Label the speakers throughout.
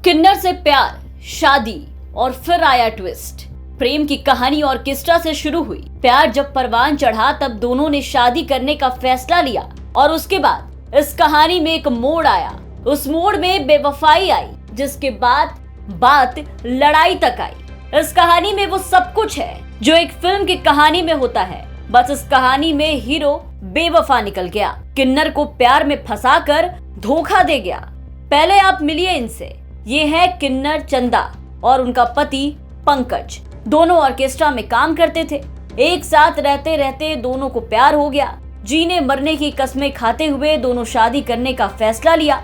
Speaker 1: किन्नर से प्यार, शादी और फिर आया ट्विस्ट। प्रेम की कहानी ऑर्केस्ट्रा से शुरू हुई। प्यार जब परवान चढ़ा तब दोनों ने शादी करने का फैसला लिया और उसके बाद इस कहानी में एक मोड़ आया। उस मोड़ में बेवफाई आई, जिसके बाद बात लड़ाई तक आई। इस कहानी में वो सब कुछ है जो एक फिल्म की कहानी में होता है, बस इस कहानी में हीरो बेवफा निकल गया, किन्नर को प्यार में फंसाकर धोखा दे गया। पहले आप मिलिए इनसे। ये है किन्नर चंदा और उनका पति पंकज। दोनों ऑर्केस्ट्रा में काम करते थे। एक साथ रहते रहते दोनों को प्यार हो गया। जीने मरने की कस्में खाते हुए दोनों शादी करने का फैसला लिया।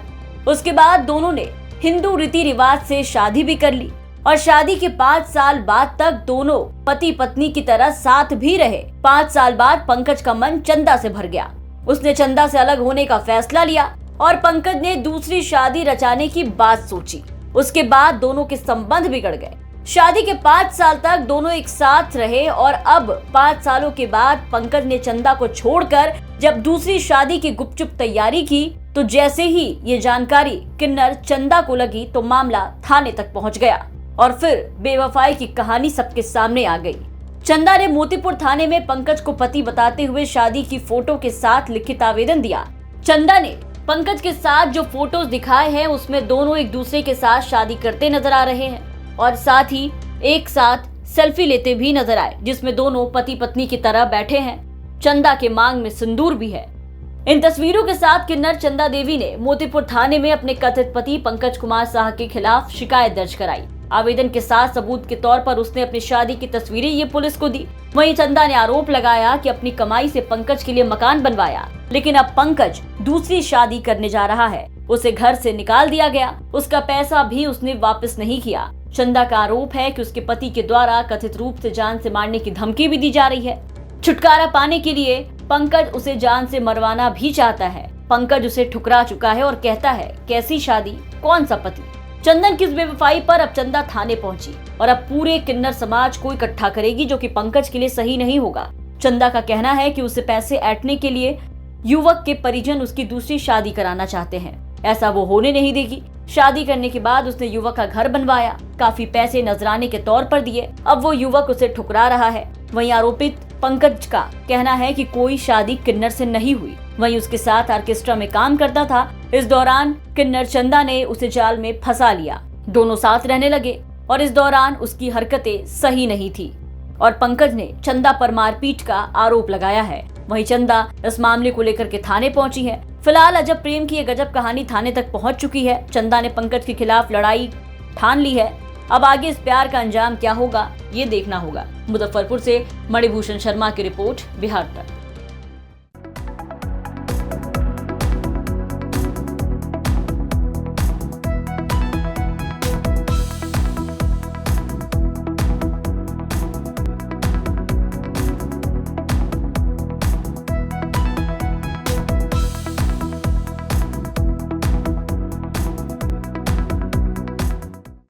Speaker 1: उसके बाद दोनों ने हिंदू रीति रिवाज से शादी भी कर ली और शादी के 5 साल बाद तक दोनों पति पत्नी की तरह साथ भी रहे। 5 साल बाद पंकज का मन चंदा से भर गया। उसने चंदा से अलग होने का फैसला लिया और पंकज ने दूसरी शादी रचाने की बात सोची। उसके बाद दोनों के संबंध बिगड़ गए। शादी के 5 साल तक दोनों एक साथ रहे और अब 5 सालों के बाद पंकज ने चंदा को छोड़कर जब दूसरी शादी की गुपचुप तैयारी की तो जैसे ही ये जानकारी किन्नर चंदा को लगी तो मामला थाने तक पहुंच गया और फिर बेवफाई की कहानी सबके सामने आ गई। चंदा ने मोतीपुर थाने में पंकज को पति बताते हुए शादी की फोटो के साथ लिखित आवेदन दिया। चंदा ने पंकज के साथ जो फोटोज दिखाए हैं उसमें दोनों एक दूसरे के साथ शादी करते नजर आ रहे हैं और साथ ही एक साथ सेल्फी लेते भी नजर आए, जिसमें दोनों पति पत्नी की तरह बैठे हैं। चंदा के मांग में सिंदूर भी है। इन तस्वीरों के साथ किन्नर चंदा देवी ने मोतीपुर थाने में अपने कथित पति पंकज कुमार साह के खिलाफ शिकायत दर्ज कराई। आवेदन के साथ सबूत के तौर पर उसने अपनी शादी की तस्वीरें ये पुलिस को दी। वहीं चंदा ने आरोप लगाया कि अपनी कमाई से पंकज के लिए मकान बनवाया, लेकिन अब पंकज दूसरी शादी करने जा रहा है। उसे घर से निकाल दिया गया। उसका पैसा भी उसने वापस नहीं किया। चंदा का आरोप है कि उसके पति के द्वारा कथित रूप से जान से मारने की धमकी भी दी जा रही है। छुटकारा पाने के लिए पंकज उसे जान से मरवाना भी चाहता है। पंकज उसे ठुकरा चुका है और कहता है, कैसी शादी, कौन सा पति। चंदन की इस बेवफाई पर अब चंदा थाने पहुंची और अब पूरे किन्नर समाज को इकट्ठा करेगी, जो कि पंकज के लिए सही नहीं होगा। चंदा का कहना है कि उसे पैसे ऐंठने के लिए युवक के परिजन उसकी दूसरी शादी कराना चाहते हैं। ऐसा वो होने नहीं देगी। शादी करने के बाद उसने युवक का घर बनवाया, काफी पैसे नजराने के तौर पर दिए। अब वो युवक उसे ठुकरा रहा है। वहीं आरोपित पंकज का कहना है कि कोई शादी किन्नर से नहीं हुई। वहीं उसके साथ ऑर्केस्ट्रा में काम करता था। इस दौरान किन्नर चंदा ने उसे जाल में फंसा लिया। दोनों साथ रहने लगे और इस दौरान उसकी हरकतें सही नहीं थी और पंकज ने चंदा पर मारपीट का आरोप लगाया है। वहीं चंदा इस मामले को लेकर के थाने पहुंची है। फिलहाल अजब प्रेम की ये गजब कहानी थाने तक पहुंच चुकी है। चंदा ने पंकज के खिलाफ लड़ाई ठान ली है। अब आगे इस प्यार का अंजाम क्या होगा, ये देखना होगा। मुजफ्फरपुर से मणिभूषण शर्मा की रिपोर्ट, बिहार तक।